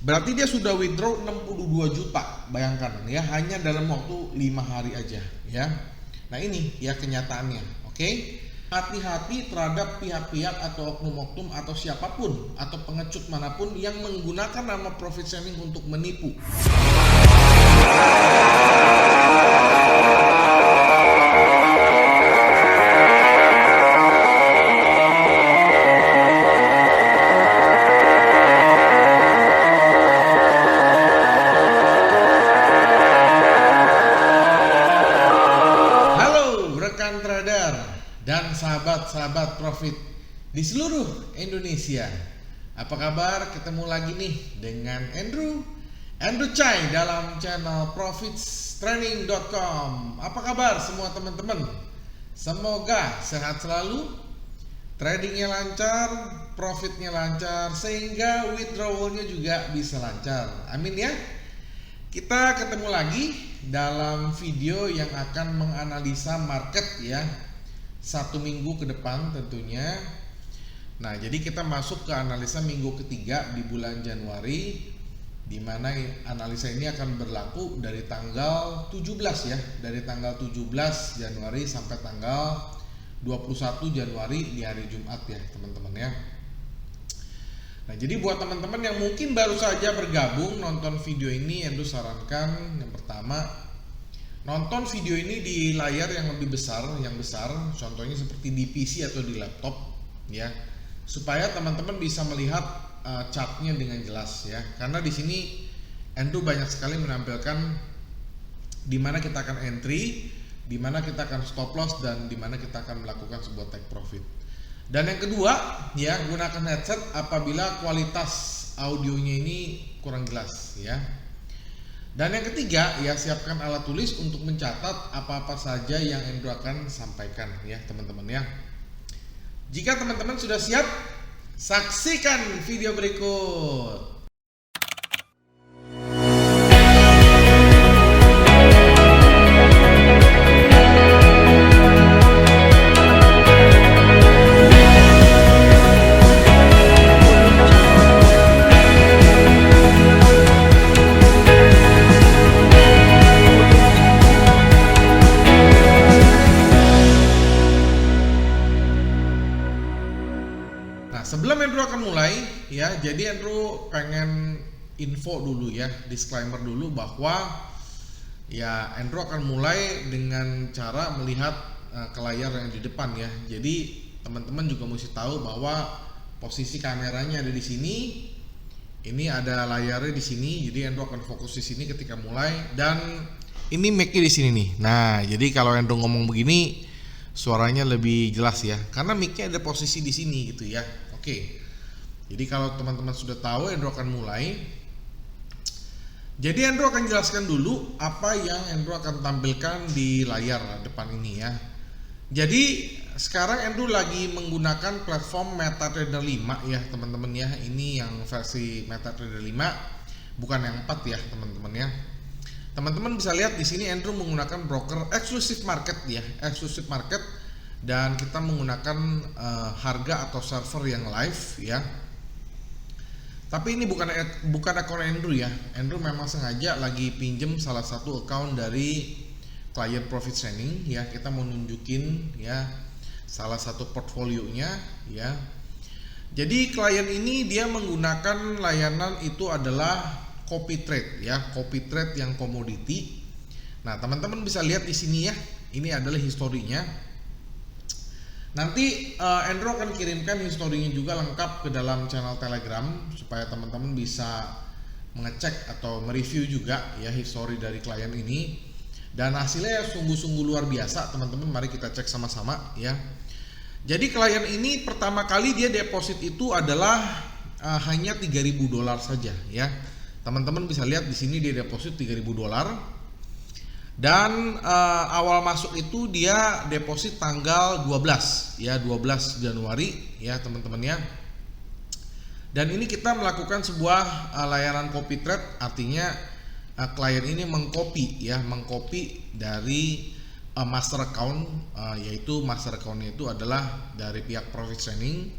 Berarti dia sudah withdraw 62 juta, bayangkan ya, hanya dalam waktu 5 hari aja ya. Nah ini ya kenyataannya, oke? Hati-hati terhadap pihak-pihak atau oknum-oknum atau siapapun atau pengecut manapun yang menggunakan nama profit sharing untuk menipu. Dan sahabat-sahabat profit di seluruh Indonesia. Apa kabar? Ketemu lagi nih dengan Andrew Chai dalam channel profitstraining.com. Apa kabar semua teman-teman? Semoga sehat selalu, tradingnya lancar, profitnya lancar, sehingga withdrawalnya juga bisa lancar. Amin ya. Kita ketemu lagi dalam video yang akan menganalisa market ya, 1 minggu ke depan tentunya. Nah, jadi kita masuk ke analisa minggu ketiga di bulan Januari, di mana analisa ini akan berlaku dari tanggal 17 ya, dari tanggal 17 Januari sampai tanggal 21 Januari di hari Jumat ya teman-teman ya. Nah, jadi buat teman-teman yang mungkin baru saja bergabung nonton video ini, Andrew sarankan yang pertama, nonton video ini di layar yang lebih besar, contohnya seperti di PC atau di laptop ya, supaya teman-teman bisa melihat chartnya dengan jelas ya. Karena di sini Andrew banyak sekali menampilkan di mana kita akan entry, di mana kita akan stop loss, dan di mana kita akan melakukan sebuah take profit. Dan yang kedua ya, gunakan headset apabila kualitas audionya ini kurang jelas ya. Dan yang ketiga ya, siapkan alat tulis untuk mencatat apa-apa saja yang Andrew akan sampaikan ya teman-teman ya. Jika teman-teman sudah siap, saksikan video berikut. Sebelum Andrew akan mulai ya, jadi Andrew pengen info dulu ya, disclaimer dulu bahwa ya Andrew akan mulai dengan cara melihat ke layar yang di depan ya. Jadi teman-teman juga mesti tahu bahwa posisi kameranya ada di sini, ini ada layarnya di sini. Jadi Andrew akan fokus di sini ketika mulai, dan ini mic-nya di sini nih. Nah, jadi kalau Andrew ngomong begini suaranya lebih jelas ya, karena mic-nya ada posisi di sini gitu ya. Oke, jadi kalau teman-teman sudah tahu, Andrew akan mulai. Jadi Andrew akan jelaskan dulu apa yang Andrew akan tampilkan di layar depan ini ya. Jadi sekarang Andrew lagi menggunakan platform MetaTrader 5 ya teman-teman ya. Ini yang versi MetaTrader 5, bukan yang 4 ya teman-teman ya. Teman-teman bisa lihat di sini Andrew menggunakan broker Exclusive Market ya, Exclusive Market. Dan kita menggunakan harga atau server yang live ya. Tapi ini bukan akun Andrew ya. Andrew memang sengaja lagi pinjem salah satu account dari klien profit sharing ya. Kita mau nunjukin ya salah satu portfolionya ya. Jadi klien ini dia menggunakan layanan itu adalah copy trade ya, copy trade yang komoditi. Nah, teman-teman bisa lihat di sini ya. Ini adalah historinya. Nanti Andrew akan kirimkan historinya juga lengkap ke dalam channel Telegram supaya teman-teman bisa mengecek atau mereview juga ya history dari klien ini. Dan hasilnya sungguh-sungguh luar biasa teman-teman, mari kita cek sama-sama ya. Jadi klien ini pertama kali dia deposit itu adalah hanya $3.000 saja ya. Teman-teman bisa lihat di sini dia deposit $3.000. Dan awal masuk itu dia deposit tanggal 12 ya, 12 Januari ya teman-teman ya. Dan ini kita melakukan sebuah layanan copy trade, artinya klien ini mengcopy dari master account, yaitu master accountnya itu adalah dari pihak profit sharing,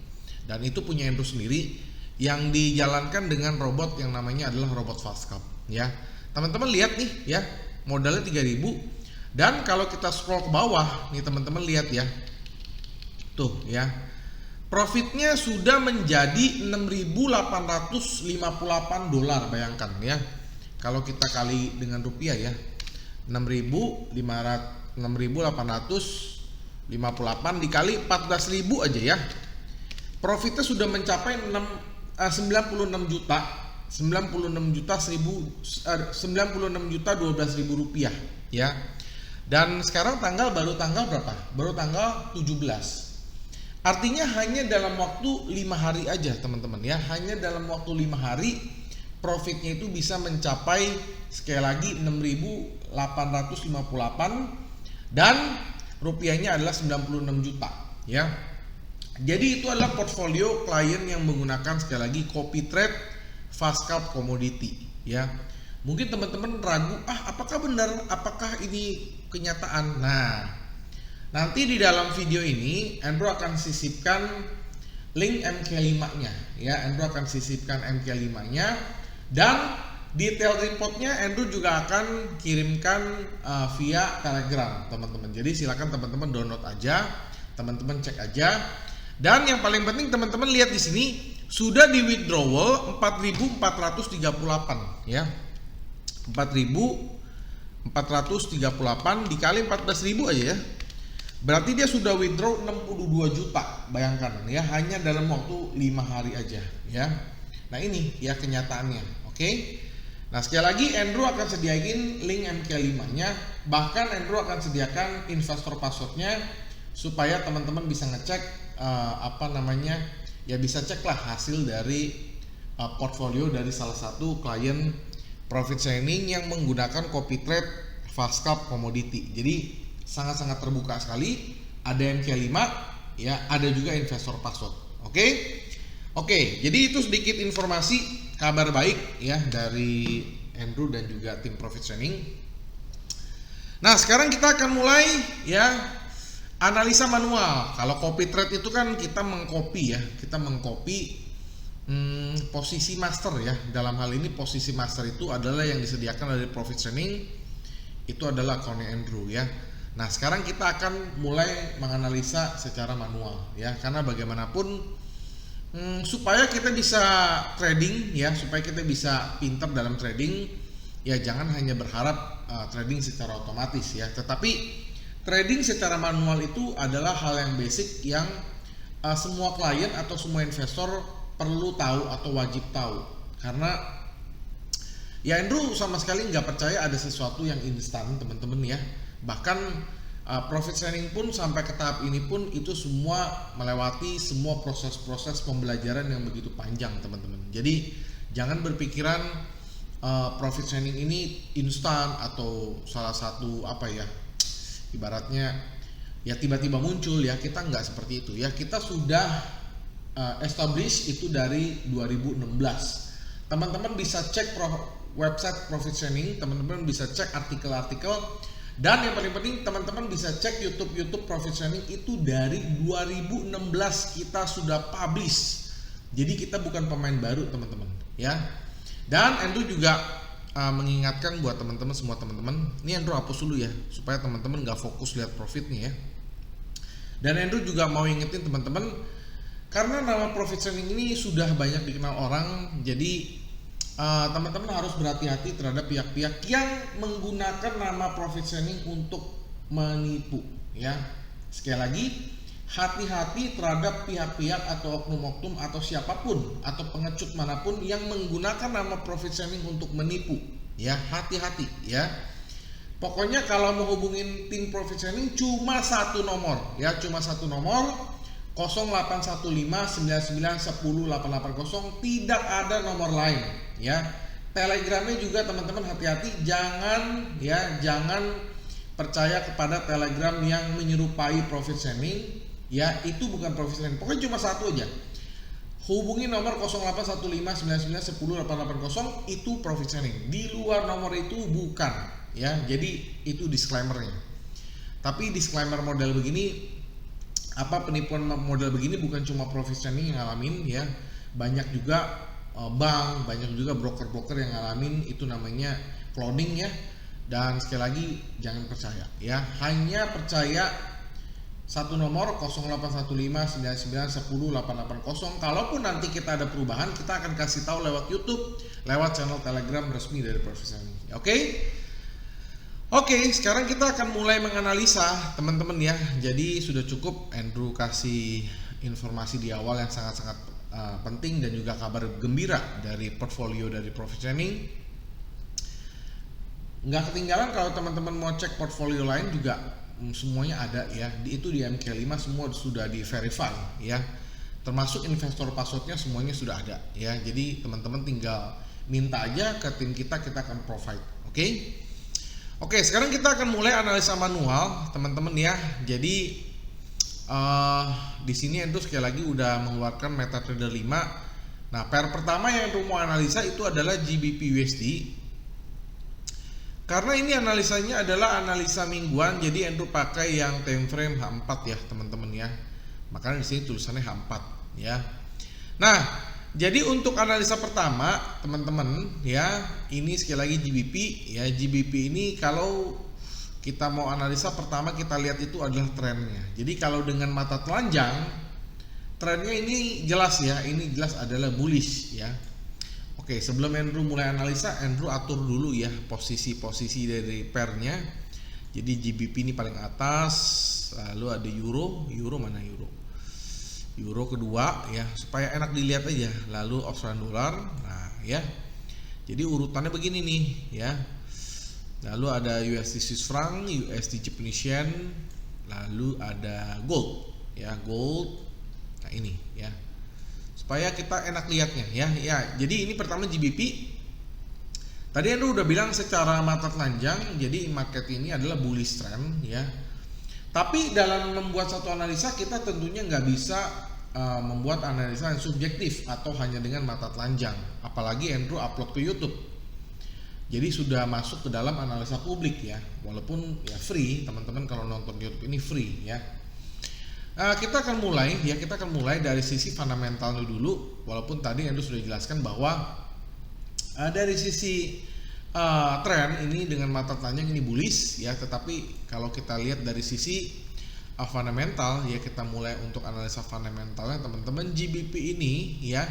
dan itu punya Andrew sendiri. yang dijalankan dengan robot yang namanya adalah robot FastCap ya. Teman-teman lihat nih ya, modalnya 3.000, dan kalau kita scroll ke bawah nih teman-teman lihat ya. Tuh ya. Profitnya sudah menjadi 6.858 dolar, bayangkan ya. Kalau kita kali dengan rupiah ya, 6.858 dikali 14.000 aja ya. Profitnya sudah mencapai 96 juta 12.000 rupiah ya. Dan sekarang baru tanggal berapa? Baru tanggal 17. Artinya hanya dalam waktu 5 hari aja teman-teman ya, hanya dalam waktu 5 hari profitnya itu bisa mencapai sekali lagi 6.858 dan rupiahnya adalah 96 juta ya. Jadi itu adalah portfolio klien yang menggunakan sekali lagi copy trade FastCap commodity ya. Mungkin teman-teman ragu, apakah benar, apakah ini kenyataan? Nah, nanti di dalam video ini Andrew akan sisipkan link MK5-nya ya. Andrew akan sisipkan MK5-nya dan detail reportnya Andrew juga akan kirimkan via Telegram teman-teman. Jadi silakan teman-teman download aja, teman-teman cek aja. Dan yang paling penting teman-teman lihat di sini sudah di withdrawal 4.438 ya. 4.438 dikali 14.000 aja ya. Berarti dia sudah withdraw 62 juta, bayangkan ya, hanya dalam waktu 5 hari aja ya. Nah ini ya kenyataannya, oke. Nah sekali lagi Andrew akan sediain link MK5-nya, bahkan Andrew akan sediakan investor password-nya supaya teman-teman bisa ngecek bisa cek lah hasil dari portfolio dari salah satu klien profit sharing yang menggunakan copy trade FastCap commodity. Jadi sangat-sangat terbuka sekali, ada MK5 ya, ada juga investor password. Oke, jadi itu sedikit informasi kabar baik ya dari Andrew dan juga tim profit sharing. Nah sekarang kita akan mulai ya analisa manual. Kalau copy trade itu kan kita mengcopy posisi master ya. Dalam hal ini posisi master itu adalah yang disediakan dari profit sharing, itu adalah akunnya Andrew ya. Nah sekarang kita akan mulai menganalisa secara manual ya, karena bagaimanapun supaya kita bisa trading ya, supaya kita bisa pintar dalam trading ya, jangan hanya berharap trading secara otomatis ya, tetapi trading secara manual itu adalah hal yang basic yang semua klien atau semua investor perlu tahu atau wajib tahu. Karena ya Andrew sama sekali nggak percaya ada sesuatu yang instan teman-teman ya. Bahkan profit sharing pun sampai ke tahap ini pun itu semua melewati semua proses-proses pembelajaran yang begitu panjang teman-teman. Jadi jangan berpikiran profit sharing ini instan atau salah satu ibaratnya ya tiba-tiba muncul ya. Kita nggak seperti itu ya. Kita sudah establish itu dari 2016. Teman-teman bisa cek website profit sharing, teman-teman bisa cek artikel-artikel, dan yang paling penting teman-teman bisa cek YouTube profit sharing itu dari 2016 kita sudah publish. Jadi kita bukan pemain baru teman-teman ya. Dan Andrew juga mengingatkan buat teman-teman semua teman-teman, ini Andrew hapus dulu ya supaya teman-teman nggak fokus lihat profitnya ya. Dan Andrew juga mau ingetin teman-teman, karena nama profit sharing ini sudah banyak dikenal orang, jadi teman-teman harus berhati-hati terhadap pihak-pihak yang menggunakan nama profit sharing untuk menipu ya. Sekali lagi, hati-hati terhadap pihak-pihak atau oknum-oknum atau siapapun atau pengecut manapun yang menggunakan nama profit sharing untuk menipu ya. Hati-hati ya. Pokoknya kalau mau hubungin tim profit sharing cuma satu nomor ya, cuma satu nomor 081599108880, tidak ada nomor lain ya. Telegramnya juga teman-teman hati-hati, jangan percaya kepada telegram yang menyerupai profit sharing ya, itu bukan profit sharing. Pokoknya cuma satu aja, hubungi nomor 081599108880, itu profit sharing. Di luar nomor itu bukan ya. Jadi itu disclaimernya. Tapi disclaimer model begini, penipuan model begini bukan cuma profit sharing yang ngalamin ya, banyak juga bank, banyak juga broker-broker yang ngalamin itu namanya cloning ya. Dan sekali lagi jangan percaya ya, hanya percaya satu nomor 081599108880. Kalaupun nanti kita ada perubahan, kita akan kasih tahu lewat YouTube, lewat channel Telegram resmi dari Professional. Oke, sekarang kita akan mulai menganalisa teman-teman ya. Jadi sudah cukup Andrew kasih informasi di awal yang sangat-sangat penting dan juga kabar gembira dari portfolio dari Professional. Nggak ketinggalan kalau teman-teman mau cek portfolio lain juga semuanya ada ya. Itu di MK5 semua sudah di verify ya. Termasuk investor passwordnya semuanya sudah ada ya. Jadi teman-teman tinggal minta aja ke tim kita akan provide. Oke, sekarang kita akan mulai analisa manual, teman-teman ya. Jadi di sini Andrew sekali lagi udah mengeluarkan MetaTrader 5. Nah, pair pertama yang Andrew mau analisa itu adalah GBP USD. Karena ini analisanya adalah analisa mingguan, jadi Andrew pakai yang time frame H4 ya, teman-teman ya. Makanya di sini tulisannya H4 ya. Nah, jadi untuk analisa pertama teman-teman ya, ini sekali lagi GBP ya. GBP ini kalau kita mau analisa pertama kita lihat itu adalah trennya. Jadi kalau dengan mata telanjang trennya ini jelas ya, ini jelas adalah bullish ya. Oke, sebelum Andrew mulai analisa, Andrew atur dulu ya posisi-posisi dari pairnya. Jadi GBP ini paling atas, lalu ada euro mana euro kedua ya, supaya enak dilihat aja, lalu Australian dollar. Nah ya, jadi urutannya begini nih ya, lalu ada USD Swiss franc, USD Japanese yen, lalu ada gold ya, gold. Nah ini ya, supaya kita enak lihatnya ya. Jadi ini pertama GBP. Tadi Andrew udah bilang secara mata telanjang, jadi market ini adalah bullish trend ya. Tapi dalam membuat satu analisa kita tentunya nggak bisa membuat analisa yang subjektif atau hanya dengan mata telanjang. Apalagi Andrew upload ke YouTube. Jadi sudah masuk ke dalam analisa publik ya. Walaupun ya free, teman-teman kalau nonton YouTube ini free ya. Kita akan mulai dari sisi fundamentalnya dulu. Walaupun tadi Andrew sudah jelaskan bahwa dari sisi tren ini dengan mata telanjang ini bullish ya, tetapi kalau kita lihat dari sisi fundamental ya, kita mulai untuk analisa fundamentalnya teman-teman. GBP ini ya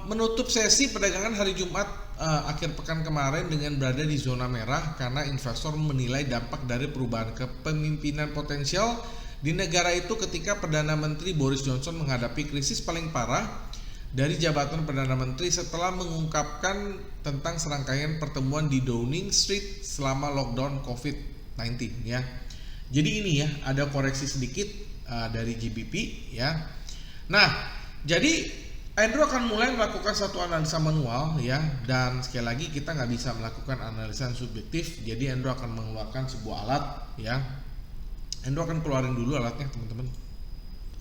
menutup sesi perdagangan hari Jumat akhir pekan kemarin dengan berada di zona merah karena investor menilai dampak dari perubahan kepemimpinan potensial di negara itu ketika Perdana Menteri Boris Johnson menghadapi krisis paling parah dari jabatan Perdana Menteri setelah mengungkapkan tentang serangkaian pertemuan di Downing Street selama lockdown COVID-19 ya. Jadi ini ya, ada koreksi sedikit dari GBP ya. Nah, jadi Andrew akan mulai melakukan satu analisa manual ya, dan sekali lagi kita nggak bisa melakukan analisa yang subjektif. Jadi Andrew akan mengeluarkan sebuah alat ya. Andrew akan keluarin dulu alatnya teman-teman.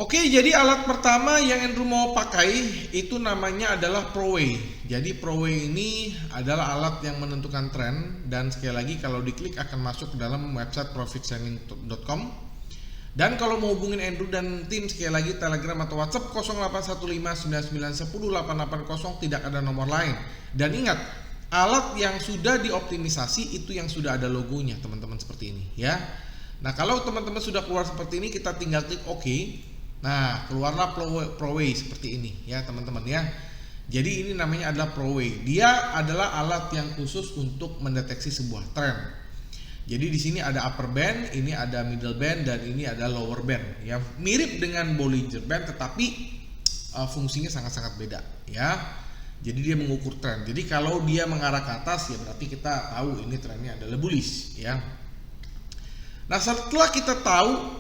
Oke, jadi alat pertama yang Andrew mau pakai itu namanya adalah ProWay. Jadi ProWay ini adalah alat yang menentukan tren, dan sekali lagi kalau diklik akan masuk ke dalam website profitselling.com. Dan kalau mau hubungin Andrew dan tim, sekali lagi Telegram atau WhatsApp 081599108880, tidak ada nomor lain. Dan ingat, alat yang sudah dioptimisasi itu yang sudah ada logonya teman-teman, seperti ini ya. Nah, kalau teman-teman sudah keluar seperti ini, kita tinggal klik OK. Nah, keluarlah ProWay seperti ini ya teman-teman ya. Jadi ini namanya adalah ProWay. Dia adalah alat yang khusus untuk mendeteksi sebuah tren. Jadi di sini ada upper band, ini ada middle band, dan ini ada lower band ya. Mirip dengan Bollinger Band, tetapi fungsinya sangat-sangat beda ya. Jadi dia mengukur tren. Jadi kalau dia mengarah ke atas ya berarti kita tahu ini trennya adalah bullish ya. Nah, setelah kita tahu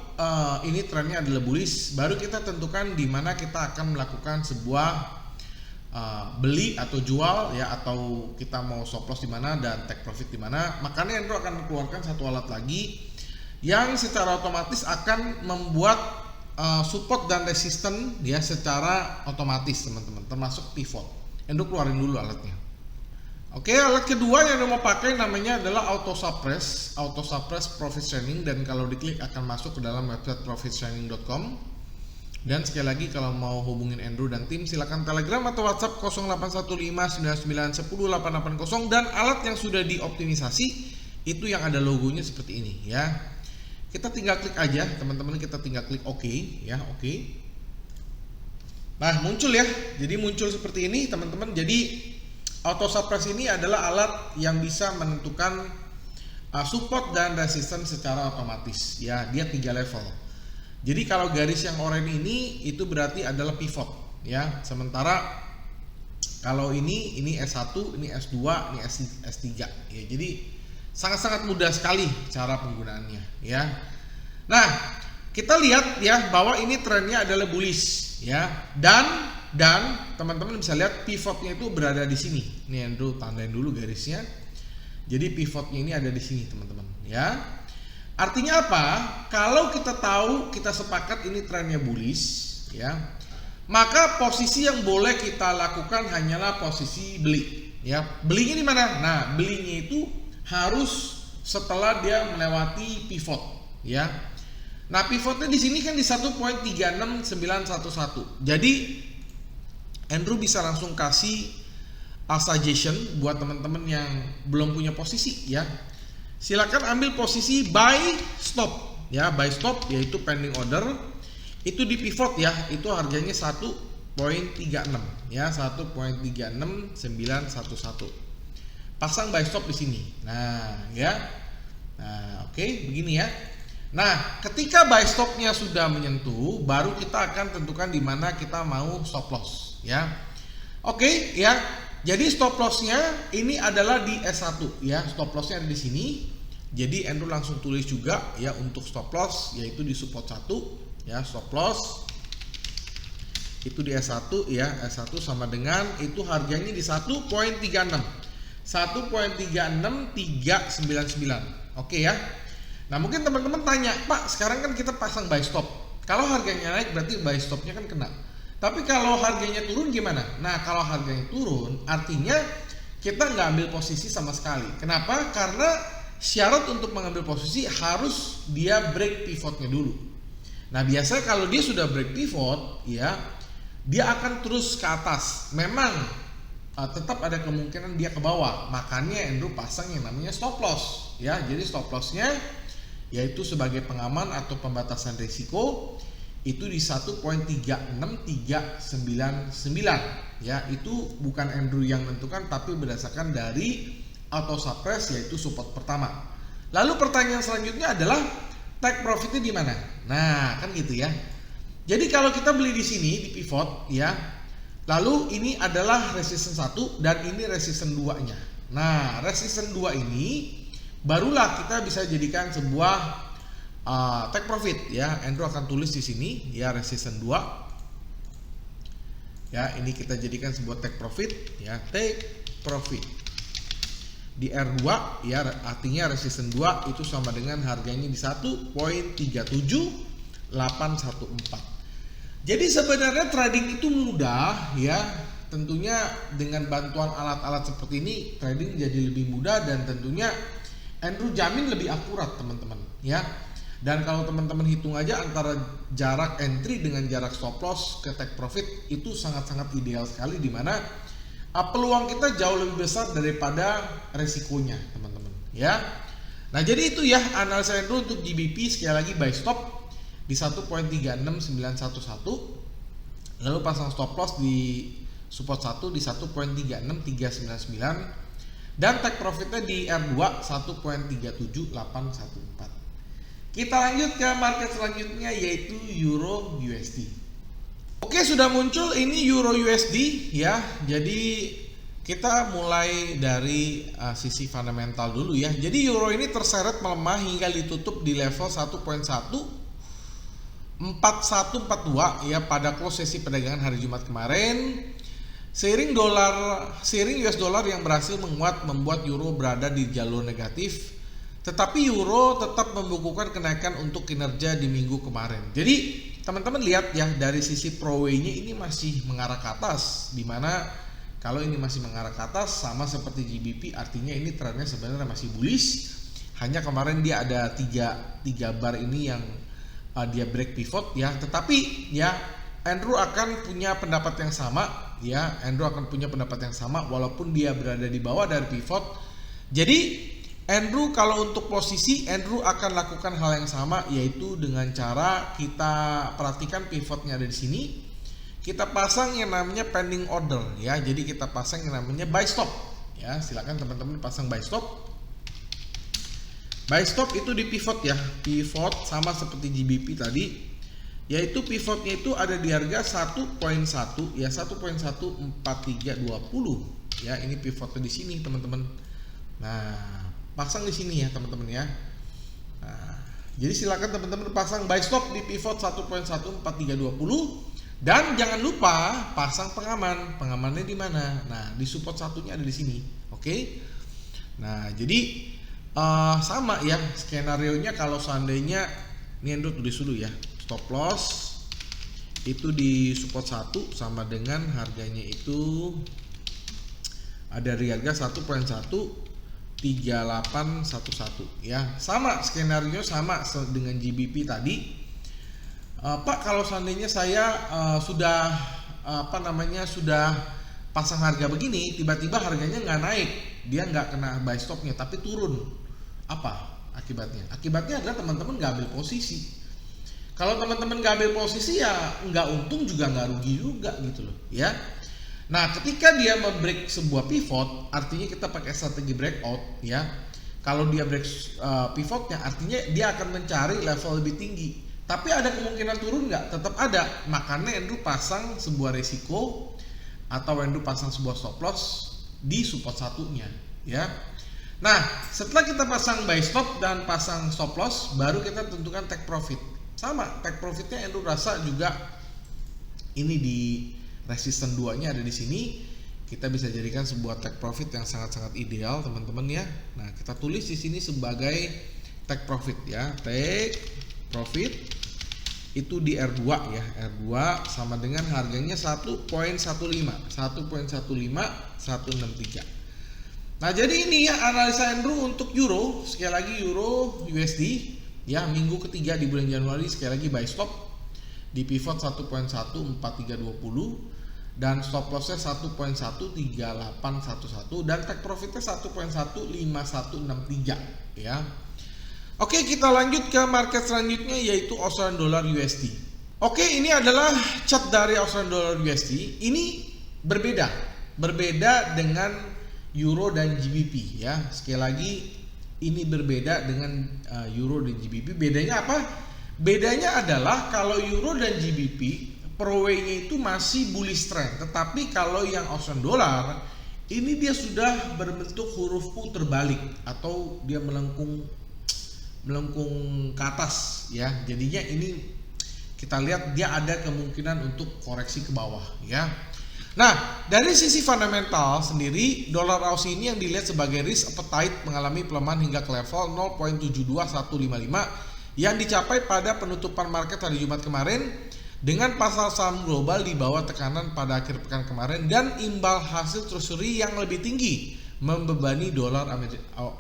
ini trennya adalah bullish, baru kita tentukan di mana kita akan melakukan sebuah beli atau jual ya, atau kita mau stop loss di mana dan take profit di mana. Makanya Andrew akan keluarkan satu alat lagi yang secara otomatis akan membuat support dan resisten ya secara otomatis teman-teman, termasuk pivot. Andrew keluarin dulu alatnya. Oke, alat kedua yang mau pakai namanya adalah Auto Suppress Profit Training, dan kalau diklik akan masuk ke dalam website profittraining.com. Dan sekali lagi kalau mau hubungin Andrew dan tim silakan Telegram atau WhatsApp 081599108880 dan alat yang sudah dioptimisasi itu yang ada logonya seperti ini ya. Kita tinggal klik aja teman-teman, kita tinggal klik OK ya, OK. Nah, muncul ya. Jadi muncul seperti ini teman-teman. Jadi auto suppress ini adalah alat yang bisa menentukan support dan resistance secara otomatis ya. Dia 3 level. Jadi kalau garis yang oranye ini itu berarti adalah pivot ya. Sementara kalau ini S1, ini S2, ini S3 ya. Jadi sangat-sangat mudah sekali cara penggunaannya ya. Nah, kita lihat ya bahwa ini trennya adalah bullish ya. Dan teman-teman bisa lihat pivotnya itu berada di sini. Nih Andrew tandain dulu garisnya. Jadi pivotnya ini ada di sini teman-teman ya. Artinya apa? Kalau kita tahu, kita sepakat ini trennya bullish ya, maka posisi yang boleh kita lakukan hanyalah posisi beli ya. Belinya di mana? Nah, belinya itu harus setelah dia melewati pivot ya. Nah, pivotnya di sini kan di 1.36911. Jadi Andrew bisa langsung kasih suggestion buat teman-teman yang belum punya posisi ya. Silakan ambil posisi buy stop ya, buy stop yaitu pending order itu di pivot ya, itu harganya 1.36 ya, 1.36911. Pasang buy stop di sini. Nah, ya. Nah, oke, begini ya. Nah, ketika buy stopnya sudah menyentuh, baru kita akan tentukan di mana kita mau stop loss ya. Oke, ya. Jadi stop lossnya ini adalah di S1 ya, stop lossnya ada di sini. Jadi Andrew langsung tulis juga ya untuk stop loss yaitu di support 1 ya, stop loss itu di S1 ya, S1 sama dengan itu harganya di 1.36 1.36399. Oke ya. Nah, mungkin teman-teman tanya, Pak, sekarang kan kita pasang buy stop. Kalau harganya naik berarti buy stopnya kan kena. Tapi kalau harganya turun gimana? Nah, kalau harganya turun artinya kita nggak ambil posisi sama sekali. Kenapa? Karena syarat untuk mengambil posisi harus dia break pivotnya dulu. Nah, biasanya kalau dia sudah break pivot ya, dia akan terus ke atas. Memang tetap ada kemungkinan dia ke bawah. Makanya Andrew pasang yang namanya stop loss ya. Jadi stop lossnya yaitu sebagai pengaman atau pembatasan risiko itu di 1.36399 ya. Itu bukan Andrew yang menentukan tapi berdasarkan dari auto suppress yaitu support pertama. Lalu pertanyaan selanjutnya adalah take profitnya di mana? Nah, kan gitu ya. Jadi kalau kita beli di sini di pivot ya, lalu ini adalah resistance 1 dan ini resistance 2-nya. Nah, resistance 2 ini barulah kita bisa jadikan sebuah take profit ya. Andrew akan tulis di sini ya, resistance 2. Ya, ini kita jadikan sebuah take profit ya, take profit. Di R2 ya, artinya resistance 2 itu sama dengan harganya di 1.37814. Jadi sebenarnya trading itu mudah ya. Tentunya dengan bantuan alat-alat seperti ini trading jadi lebih mudah dan tentunya Andrew jamin lebih akurat teman-teman ya. Dan kalau teman-teman hitung aja antara jarak entry dengan jarak stop loss ke take profit itu sangat-sangat ideal sekali, di mana peluang kita jauh lebih besar daripada resikonya teman-teman ya. Nah, jadi itu ya analisa Andrew untuk GBP. Sekali lagi buy stop di 1.36911, lalu pasang stop loss di support 1 di 1.36399 dan take profitnya di R2 1.37814. Kita lanjut ke market selanjutnya yaitu Euro USD. Oke, sudah muncul ini Euro USD ya. Jadi kita mulai dari sisi fundamental dulu ya. Jadi euro ini terseret melemah hingga ditutup di level 1.14142 ya pada close sesi perdagangan hari Jumat kemarin. Seiring US dollar yang berhasil menguat membuat euro berada di jalur negatif. Tetapi euro tetap membukukan kenaikan untuk kinerja di minggu kemarin. Jadi teman-teman lihat ya, dari sisi pro way-nya ini masih mengarah ke atas, dimana kalau ini masih mengarah ke atas sama seperti GBP, artinya ini trennya sebenarnya masih bullish. Hanya kemarin dia ada tiga bar ini yang dia break pivot ya, tetapi ya Andrew akan punya pendapat yang sama ya, Andrew akan punya pendapat yang sama walaupun dia berada di bawah dari pivot. Jadi Andrew kalau untuk posisi, Andrew akan lakukan hal yang sama, yaitu dengan cara kita perhatikan pivotnya ada di sini. Kita pasang yang namanya pending order ya. Jadi kita pasang yang namanya buy stop ya. Silakan teman-teman pasang buy stop. Buy stop itu di pivot ya. Pivot sama seperti GBP tadi, yaitu pivotnya itu ada di harga 1.1 ya, 1.14320 ya. Ini pivotnya di sini teman-teman. Nah, pasang di sini ya teman-teman ya. Nah, jadi silakan teman-teman pasang buy stop di pivot 1.14320 dan jangan lupa pasang pengaman. Pengamannya di mana? Nah, di support satunya ada di sini. Oke. Nah, jadi sama ya skenarionya kalau seandainya ini Andrew tulis dulu ya. Stop loss itu di support 1 sama dengan harganya itu ada di harga 1.13811 ya. Sama skenario sama dengan GBP tadi. Pak, kalau seandainya saya sudah sudah pasang harga begini, tiba-tiba harganya nggak naik, dia nggak kena buy stopnya tapi turun, apa akibatnya? Akibatnya adalah teman-teman nggak ambil posisi. Kalau teman-teman nggak ambil posisi ya nggak untung juga nggak rugi juga gitu loh ya. Nah, ketika dia membreak sebuah pivot, artinya kita pakai strategi breakout ya. Kalau dia break pivotnya, artinya dia akan mencari level lebih tinggi. Tapi ada kemungkinan turun nggak? Tetap ada. Makanya Andrew pasang sebuah resiko atau Andrew pasang sebuah stop loss di support satunya ya. Nah, setelah kita pasang buy stop dan pasang stop loss, baru kita tentukan take profit. Sama, take profitnya Andrew rasa juga ini di resisten 2-nya ada di sini. Kita bisa jadikan sebuah take profit yang sangat-sangat ideal teman-teman ya. Nah, kita tulis di sini sebagai take profit ya. Take profit itu di R2 ya. R2 sama dengan harganya 1.15163. Nah, jadi ini ya analisa Andrew untuk euro. Sekali lagi euro USD ya, minggu ketiga di bulan Januari. Sekali lagi buy stop di pivot 1.14320 dan stop lossnya 1.13811 dan take profitnya 1.15163 ya. Oke, kita lanjut ke market selanjutnya yaitu Australian Dollar USD. Oke, ini adalah chart dari Australian Dollar USD. Ini berbeda dengan Euro dan GBP ya. Sekali lagi ini berbeda dengan Euro dan GBP. Bedanya apa? Bedanya adalah kalau Euro dan GBP per way-nya itu masih bullish trend, tetapi kalau yang Australian Dollar ini dia sudah berbentuk huruf U terbalik atau dia melengkung ke atas ya. Jadinya ini kita lihat dia ada kemungkinan untuk koreksi ke bawah ya. Nah, dari sisi fundamental sendiri dolar Aussie ini yang dilihat sebagai risk appetite mengalami pelemahan hingga ke level 0.72155 yang dicapai pada penutupan market hari Jumat kemarin, dengan pasar saham global di bawah tekanan pada akhir pekan kemarin dan imbal hasil treasury yang lebih tinggi membebani dolar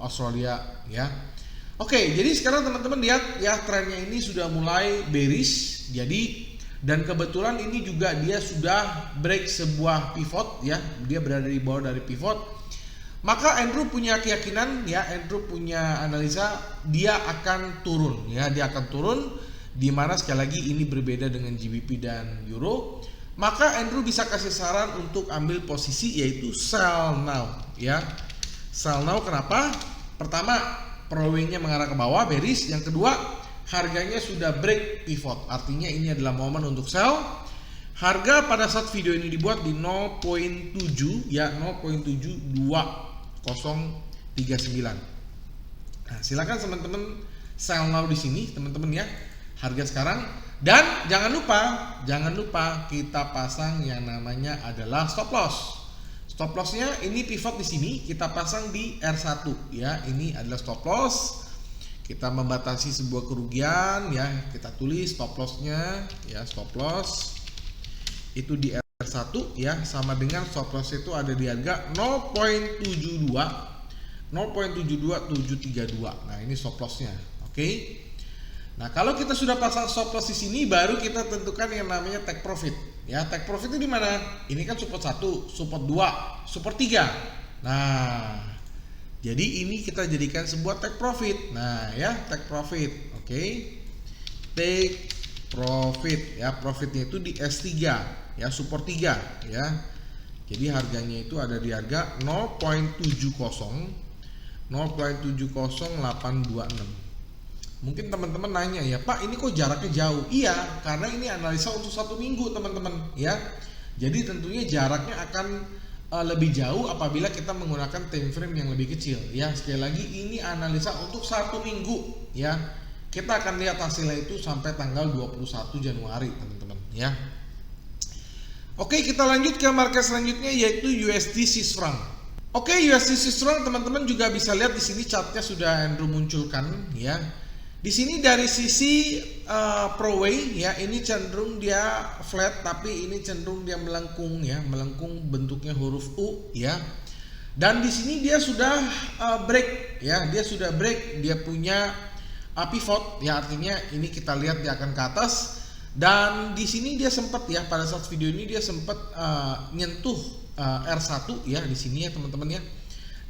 Australia ya. Oke, jadi sekarang teman-teman lihat ya, trennya ini sudah mulai bearish. Jadi dan kebetulan ini juga dia sudah break sebuah pivot ya, dia berada di bawah dari pivot. Maka Andrew punya keyakinan ya, Andrew punya analisa dia akan turun ya, dia akan turun. Di mana sekali lagi ini berbeda dengan GBP dan Euro, maka Andrew bisa kasih saran untuk ambil posisi yaitu sell now ya. Sell now kenapa? Pertama, pro-nya mengarah ke bawah bearish. Yang kedua, harganya sudah break pivot, artinya ini adalah momen untuk sell. Harga pada saat video ini dibuat di 0.7 ya, 0.72039. Nah, silakan teman-teman sell now di sini teman-teman ya. Harga sekarang, dan jangan lupa kita pasang yang namanya adalah stop loss. Stop lossnya ini pivot di sini kita pasang di R1 ya. Ini adalah stop loss. Kita membatasi sebuah kerugian ya. Kita tulis stop lossnya ya, stop loss itu di R1 ya, sama dengan stop loss itu ada di harga 0.72732. Nah, ini stop lossnya. Oke. Nah, kalau kita sudah pasang stop loss di sini, baru kita tentukan yang namanya take profit. Ya, take profit itu di mana? Ini kan support 1, support 2, support 3. Nah, jadi ini kita jadikan sebuah take profit. Nah, ya, take profit. Oke. Take profit ya, profitnya itu di S3 ya, support 3 ya. Jadi harganya itu ada di harga 0.70826. Mungkin teman-teman nanya ya, Pak ini kok jaraknya jauh? Iya, karena ini analisa untuk 1 minggu teman-teman ya. Jadi tentunya jaraknya akan lebih jauh apabila kita menggunakan time frame yang lebih kecil ya. Sekali lagi ini analisa untuk 1 minggu ya. Kita akan lihat hasilnya itu sampai tanggal 21 Januari teman-teman ya. Oke, kita lanjut ke market selanjutnya yaitu USD Swiss franc. Oke, USD Swiss franc teman-teman juga bisa lihat di sini chartnya sudah Andrew munculkan ya. Di sini dari sisi pro way ya, ini cenderung dia flat, tapi ini cenderung dia melengkung ya, melengkung bentuknya huruf U ya. Dan di sini dia sudah break ya, dia sudah break, dia punya pivot ya, artinya ini kita lihat dia akan ke atas. Dan di sini dia sempat ya, pada saat video ini dia sempat nyentuh R1 ya di sini ya teman-teman ya.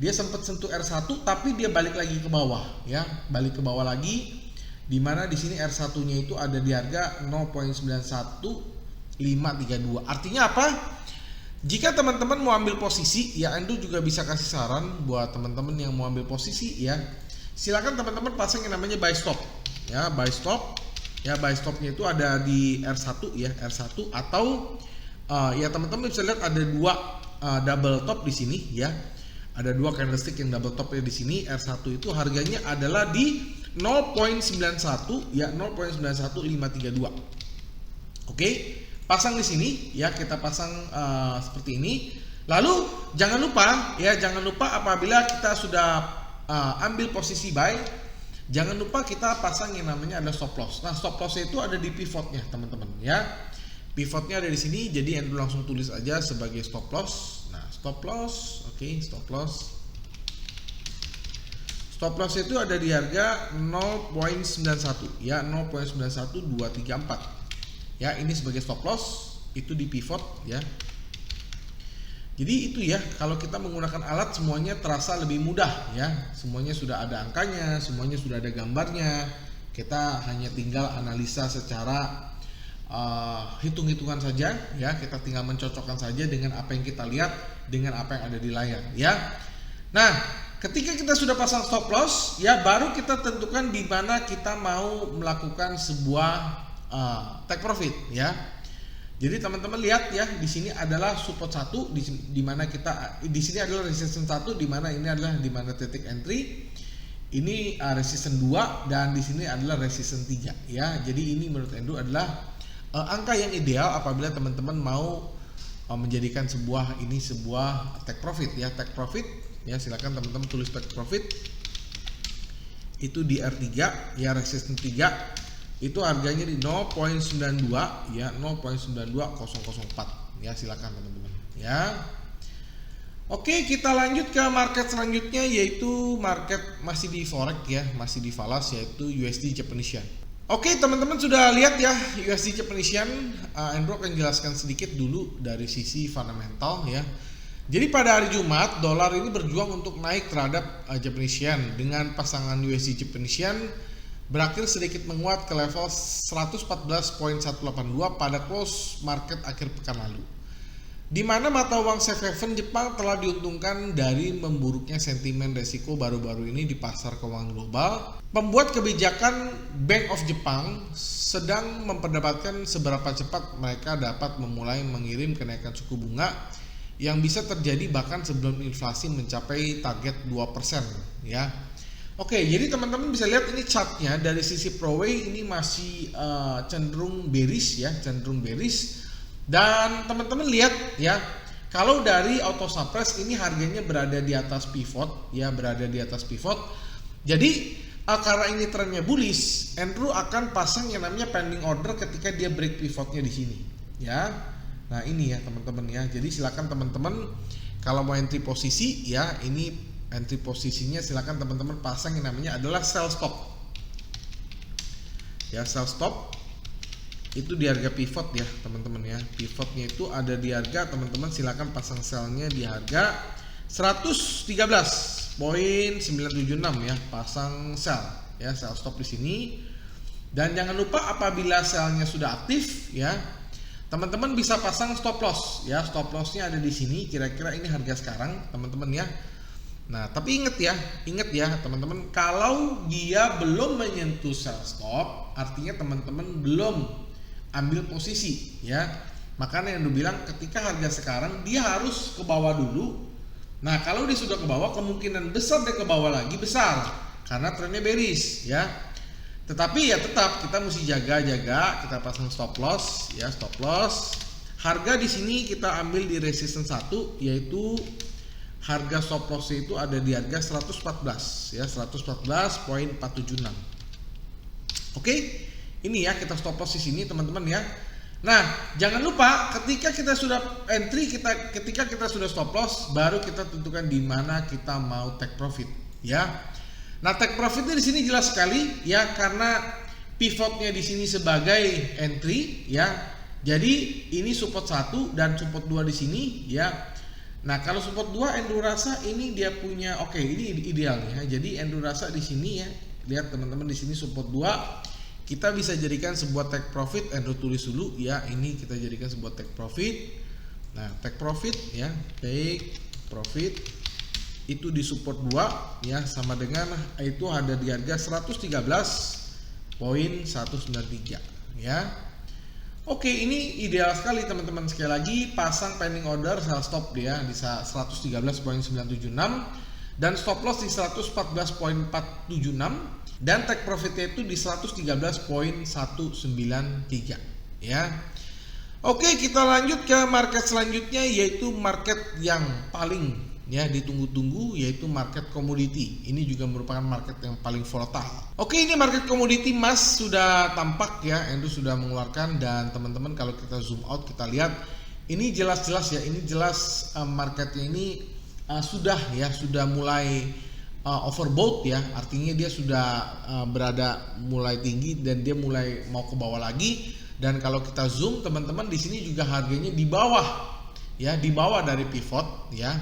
Dia sempat sentuh R1 tapi dia balik lagi ke bawah ya, balik ke bawah lagi, dimana di sini R1-nya itu ada di harga 0.91532. Artinya apa? Jika teman-teman mau ambil posisi ya, Andrew juga bisa kasih saran buat teman-teman yang mau ambil posisi ya. Silakan teman-teman pasang yang namanya buy stop. Ya, buy stop. Ya, buy stopnya itu ada di R1 ya, R1 atau ya teman-teman bisa lihat ada dua double top di sini ya. Ada dua candlestick yang double topnya di sini. R1 itu harganya adalah di 0.91 ya, 0.91532. Oke, pasang di sini ya, kita pasang seperti ini. Lalu jangan lupa ya, jangan lupa apabila kita sudah ambil posisi buy, jangan lupa kita pasang yang namanya ada stop loss. Nah, stop loss itu ada di pivotnya teman-teman ya. Pivotnya ada di sini, jadi Andrew langsung tulis aja sebagai stop loss. Nah, stop loss, oke, stop loss. Stop loss itu ada di harga 0.91 ya, 0.91234. Ya, ini sebagai stop loss, itu di pivot ya. Jadi itu ya, kalau kita menggunakan alat semuanya terasa lebih mudah ya. Semuanya sudah ada angkanya, semuanya sudah ada gambarnya. Kita hanya tinggal analisa secara hitung-hitungan saja ya, kita tinggal mencocokkan saja dengan apa yang kita lihat dengan apa yang ada di layar ya. Nah, ketika kita sudah pasang stop loss ya, baru kita tentukan di mana kita mau melakukan sebuah take profit ya. Jadi teman-teman lihat ya, di sini adalah support 1 di mana kita, di sini adalah resistance 1 di mana ini adalah di mana titik entry. Ini resistance 2 dan di sini adalah resistance 3 ya. Jadi ini menurut Andrew adalah angka yang ideal apabila teman-teman mau menjadikan sebuah take profit ya. Take profit ya, silakan teman-teman tulis take profit itu di R3 ya, resistance 3 itu harganya di 0.92 ya, 0.92004 ya, silakan teman-teman ya. Oke, kita lanjut ke market selanjutnya yaitu market masih di forex ya, masih di falas yaitu USD Japanese Yen. Oke, teman-teman sudah lihat ya USD Japanese Yen. Andrew akan jelaskan sedikit dulu dari sisi fundamental ya. Jadi pada hari Jumat dolar ini berjuang untuk naik terhadap Japanese Yen dengan pasangan USD Japanese Yen berakhir sedikit menguat ke level 114.182 pada close market akhir pekan lalu. Di mana mata uang safe haven Jepang telah diuntungkan dari memburuknya sentimen resiko baru-baru ini di pasar keuangan global. Pembuat kebijakan Bank of Japan sedang memperdebatkan seberapa cepat mereka dapat memulai mengirim kenaikan suku bunga yang bisa terjadi bahkan sebelum inflasi mencapai target 2% ya. Oke, jadi teman-teman bisa lihat ini chartnya dari sisi pro way ini masih cenderung bearish ya, cenderung bearish. Dan teman-teman lihat ya, kalau dari auto suppress ini harganya berada di atas pivot ya, berada di atas pivot. Jadi karena ini trennya bullish, Andrew akan pasang yang namanya pending order ketika dia break pivotnya di sini ya. Nah, ini ya teman-teman ya. Jadi silakan teman-teman kalau mau entry posisi ya, ini entry posisinya silakan teman-teman pasang yang namanya adalah sell stop. ya, sell stop itu di harga pivot ya teman-teman ya. Pivotnya itu ada di harga, teman-teman silakan pasang sellnya di harga 113.976 ya, pasang sell ya, sell stop di sini. Dan jangan lupa apabila sellnya sudah aktif ya, teman-teman bisa pasang stop loss ya. Stop lossnya ada di sini, kira-kira ini harga sekarang teman-teman ya. Nah, tapi ingat ya teman-teman, kalau dia belum menyentuh sell stop, artinya teman-teman belum ambil posisi ya. Makanya yang bilang ketika harga sekarang dia harus ke bawah dulu. Nah, kalau dia sudah ke bawah, kemungkinan besar dia ke bawah lagi besar karena trennya bearish ya. Tetapi ya tetap kita mesti jaga-jaga, kita pasang stop loss ya, stop loss. Harga di sini kita ambil di resistance 1, yaitu harga stop loss itu ada di harga 114 ya, 114.476. Oke, ini ya kita stop loss di sini teman-teman ya. Nah, jangan lupa ketika kita sudah entry, ketika kita sudah stop loss, baru kita tentukan di mana kita mau take profit ya. Nah, take profitnya di sini jelas sekali ya, karena pivotnya di sini sebagai entry ya. Jadi ini support 1 dan support 2 di sini ya. Nah, kalau support 2 Andrew rasa ini dia punya ini idealnya. Jadi Andrew rasa di sini ya, lihat teman-teman di sini support 2 kita bisa jadikan sebuah take profit. Andrew tulis dulu ya, ini kita jadikan sebuah take profit. Nah, take profit ya, take profit itu di support 2 ya, sama dengan itu ada di harga 113.193 ya. Oke, ini ideal sekali teman-teman. Sekali lagi pasang pending order, sell stop dia di 113.976 dan stop loss di 114.476 dan take profitnya itu di 113.193 ya. Oke, kita lanjut ke market selanjutnya, yaitu market yang paling ya ditunggu-tunggu, yaitu market komoditi. Ini juga merupakan market yang paling volatile. Oke, ini market komoditi emas sudah tampak ya, Andrew sudah mengeluarkan, dan teman-teman kalau kita zoom out kita lihat ini jelas-jelas ya, ini jelas marketnya ini sudah mulai overbought ya, artinya dia sudah berada mulai tinggi dan dia mulai mau ke bawah lagi. Dan kalau kita zoom teman-teman di sini juga harganya di bawah ya, di bawah dari pivot ya.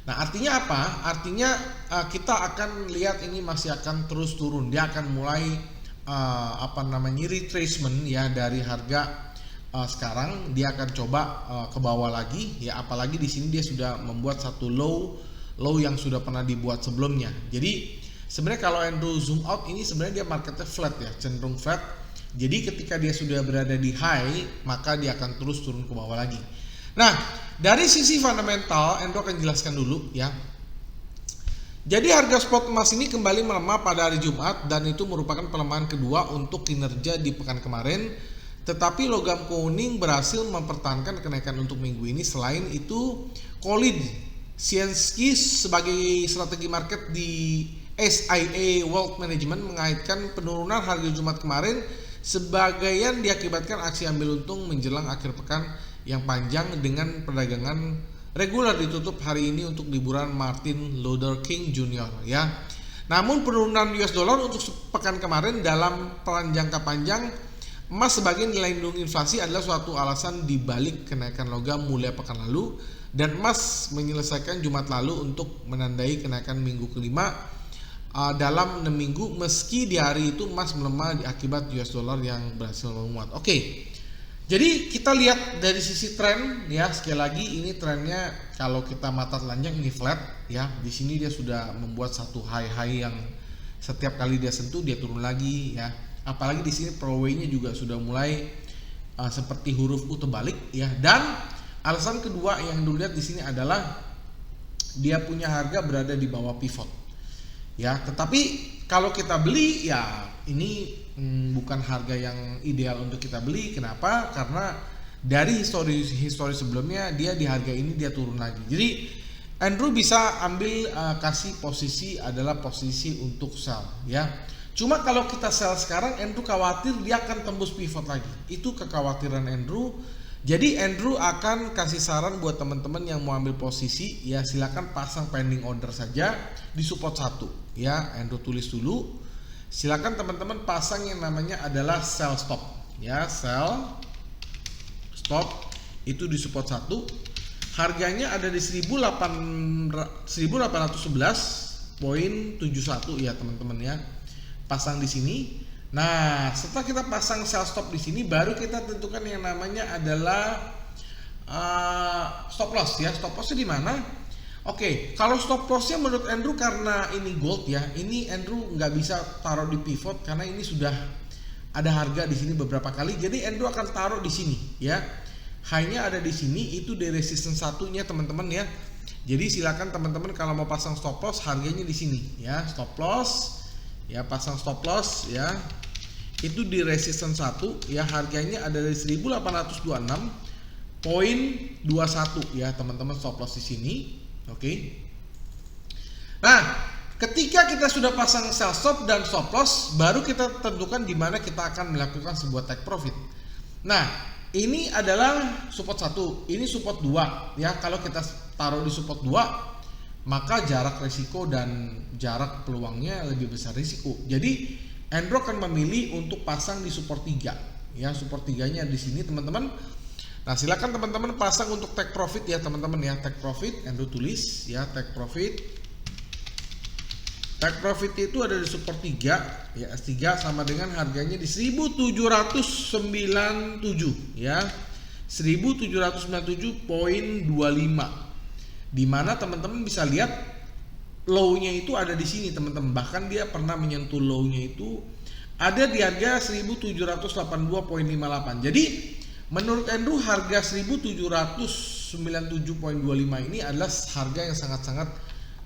Nah, artinya apa? Artinya kita akan lihat ini masih akan terus turun. Dia akan mulai retracement ya dari harga sekarang. Dia akan coba ke bawah lagi ya, apalagi di sini dia sudah membuat satu low yang sudah pernah dibuat sebelumnya. Jadi sebenarnya kalau Andrew zoom out ini sebenarnya dia marketnya flat ya, cenderung flat. Jadi ketika dia sudah berada di high, maka dia akan terus turun ke bawah lagi. Nah, dari sisi fundamental, Andrew akan jelaskan dulu ya. Jadi harga spot emas ini kembali melemah pada hari Jumat dan itu merupakan pelemahan kedua untuk kinerja di pekan kemarin. Tetapi logam kuning berhasil mempertahankan kenaikan untuk minggu ini. Selain itu, Khalid Sienski sebagai strategi market di SIA Wealth Management mengaitkan penurunan harga Jumat kemarin sebagian diakibatkan aksi ambil untung menjelang akhir pekan yang panjang dengan perdagangan reguler ditutup hari ini untuk liburan Martin Luther King Jr. ya. Namun penurunan US dollar untuk pekan kemarin dalam peran jangka panjang emas sebagai nilai lindung inflasi adalah suatu alasan dibalik kenaikan logam mulai pekan lalu, dan emas menyelesaikan Jumat lalu untuk menandai kenaikan minggu kelima dalam 6 minggu, meski di hari itu emas melemah akibat US dollar yang berhasil menguat. Oke, jadi kita lihat dari sisi tren ya, sekali lagi ini trennya kalau kita mata telanjang ini flat ya. Di sini dia sudah membuat satu high yang setiap kali dia sentuh dia turun lagi ya. Apalagi di sini pro-way-nya juga sudah mulai seperti huruf U terbalik ya. Dan alasan kedua yang dilihat di sini adalah dia punya harga berada di bawah pivot. Ya, tetapi kalau kita beli ya ini bukan harga yang ideal untuk kita beli. Kenapa? Karena dari histori sebelumnya dia di harga ini dia turun lagi. Jadi Andrew bisa ambil kasih posisi adalah posisi untuk sell ya. Cuma kalau kita sell sekarang, Andrew khawatir dia akan tembus pivot lagi. Itu kekhawatiran Andrew. Jadi Andrew akan kasih saran buat teman-teman yang mau ambil posisi ya, silakan pasang pending order saja di support 1 ya. Andrew tulis dulu silakan teman-teman pasang yang namanya adalah sell stop ya, sell stop itu di support 1, harganya ada di 1811.71 ya teman-teman ya, pasang di sini. Nah, setelah kita pasang sell stop di sini, baru kita tentukan yang namanya adalah stop loss ya. Stop lossnya di mana? Oke, kalau stop lossnya menurut Andrew karena ini gold ya, ini Andrew nggak bisa taruh di pivot karena ini sudah ada harga di sini beberapa kali. Jadi Andrew akan taruh di sini ya. High-nya ada di sini, itu di resistance satunya teman-teman ya. Jadi silakan teman-teman kalau mau pasang stop loss, harganya di sini ya, stop loss ya, pasang stop loss ya. Itu di resistance 1 ya, harganya ada dari 1826.21 ya teman-teman, stop loss di sini. Oke. Nah, ketika kita sudah pasang sell stop dan stop loss, baru kita tentukan di mana kita akan melakukan sebuah take profit. Nah, ini adalah support 1, ini support 2 ya. Kalau kita taruh di support 2, maka jarak resiko dan jarak peluangnya lebih besar risiko. Jadi Andrew akan memilih untuk pasang di support 3 ya, support 3-nya di sini teman-teman. Nah, silakan teman-teman pasang untuk take profit ya teman-teman ya, take profit Andrew tulis ya, take profit. Take profit itu ada di support 3 ya, S3 sama dengan harganya di 1797 ya, 1797.25, dimana teman-teman bisa lihat low-nya itu ada di sini teman-teman. Bahkan dia pernah menyentuh low-nya itu ada di harga 1782.58. Jadi menurut Andrew harga 1797.25 ini adalah harga yang sangat-sangat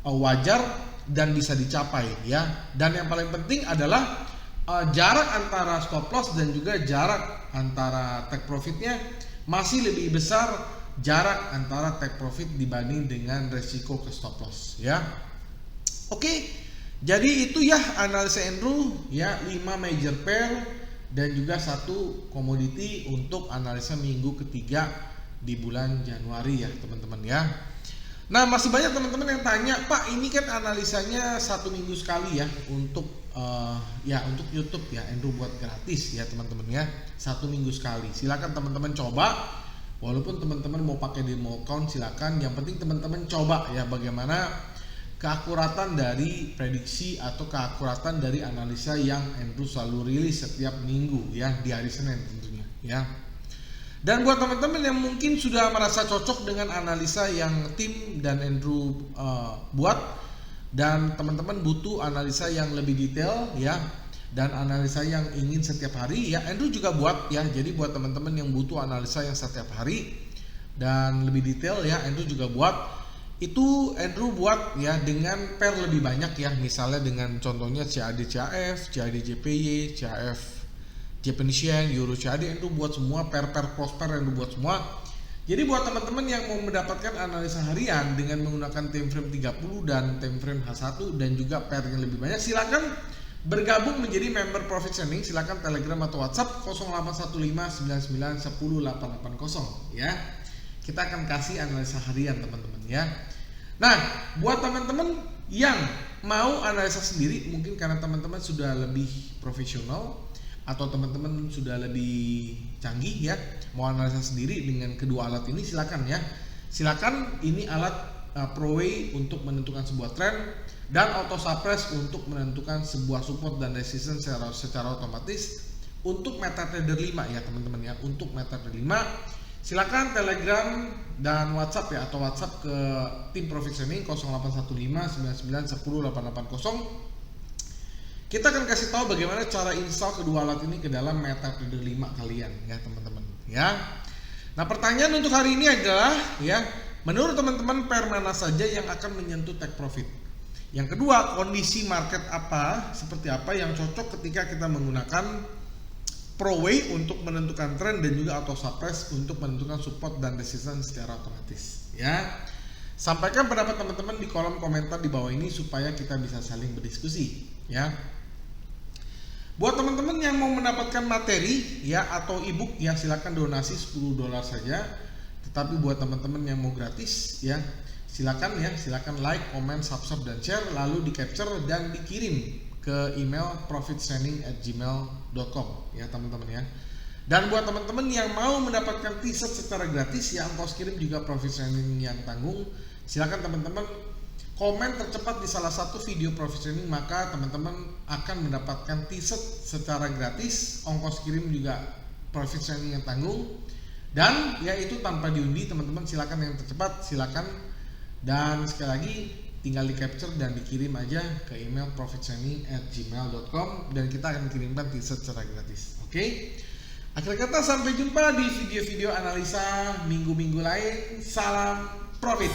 wajar dan bisa dicapai ya. Dan yang paling penting adalah jarak antara stop loss dan juga jarak antara take profitnya masih lebih besar jarak antara take profit dibanding dengan resiko ke stop loss ya. Oke, jadi itu ya analisa Andrew ya, 5 major pair dan juga 1 komoditi untuk analisa minggu ketiga di bulan Januari ya teman-teman ya. Nah, masih banyak teman-teman yang tanya, Pak ini kan analisanya 1 minggu sekali ya untuk untuk YouTube ya, Andrew buat gratis ya teman-teman ya, 1 minggu sekali. Silakan teman-teman coba, walaupun teman-teman mau pakai demo account silakan, yang penting teman-teman coba ya bagaimana keakuratan dari prediksi atau keakuratan dari analisa yang Andrew selalu rilis setiap minggu ya, di hari Senin tentunya ya. Dan buat teman-teman yang mungkin sudah merasa cocok dengan analisa yang tim dan Andrew buat, dan teman-teman butuh analisa yang lebih detail ya, dan analisa yang ingin setiap hari ya, Andrew juga buat ya. Jadi buat teman-teman yang butuh analisa yang setiap hari dan lebih detail ya, Andrew juga buat. Itu Andrew buat ya dengan pair lebih banyak ya, misalnya dengan contohnya CAD CAF, CAD JPY, CAF Japanese Yen, Euro CAD, Andrew buat semua, pair prosper Andrew buat semua. Jadi buat teman-teman yang mau mendapatkan analisa harian dengan menggunakan time frame 30 dan time frame H1 dan juga pair yang lebih banyak, silakan bergabung menjadi member Profit Sharing. Silakan Telegram atau WhatsApp 081599108880 ya. Kita akan kasih analisa harian teman-teman ya. Nah, buat teman-teman yang mau analisa sendiri, mungkin karena teman-teman sudah lebih profesional atau teman-teman sudah lebih canggih ya, mau analisa sendiri dengan kedua alat ini, silakan ya. Silakan, ini alat ProWay untuk menentukan sebuah trend dan Auto Suppress untuk menentukan sebuah support dan resistance secara otomatis untuk MetaTrader 5 ya teman-teman ya. Untuk MetaTrader 5 silakan Telegram dan WhatsApp ya, atau WhatsApp ke tim Profit Sharing 081599108880. Kita akan kasih tahu bagaimana cara install kedua alat ini ke dalam MetaTrader 5 kalian ya teman-teman ya. Nah, pertanyaan untuk hari ini adalah ya, menurut teman-teman pair mana saja yang akan menyentuh take profit? Yang kedua, kondisi market apa, seperti apa yang cocok ketika kita menggunakan ProWay untuk menentukan trend dan juga Auto Suppress untuk menentukan support dan resistance secara otomatis ya. Sampaikan pendapat teman-teman di kolom komentar di bawah ini supaya kita bisa saling berdiskusi ya. Buat teman-teman yang mau mendapatkan materi ya atau ebook ya, silakan donasi $10 saja. Tetapi buat teman-teman yang mau gratis ya, silakan like, comment, subscribe dan share, lalu di capture dan dikirim ke email profittraining@gmail.com ya teman-teman ya. Dan buat teman-teman yang mau mendapatkan t-shirt secara gratis ya, ongkos kirim juga Profit Training yang tanggung. Silakan teman-teman komen tercepat di salah satu video Profit Training, maka teman-teman akan mendapatkan t-shirt secara gratis, ongkos kirim juga Profit Training yang tanggung. Dan ya itu tanpa diundi teman-teman, silakan yang tercepat silakan. Dan sekali lagi tinggal di capture dan dikirim aja ke email profittraining@gmail.com dan kita akan kirimkan t-shirt secara gratis. Oke? Akhir kata sampai jumpa di video-video analisa minggu-minggu lain. Salam profit.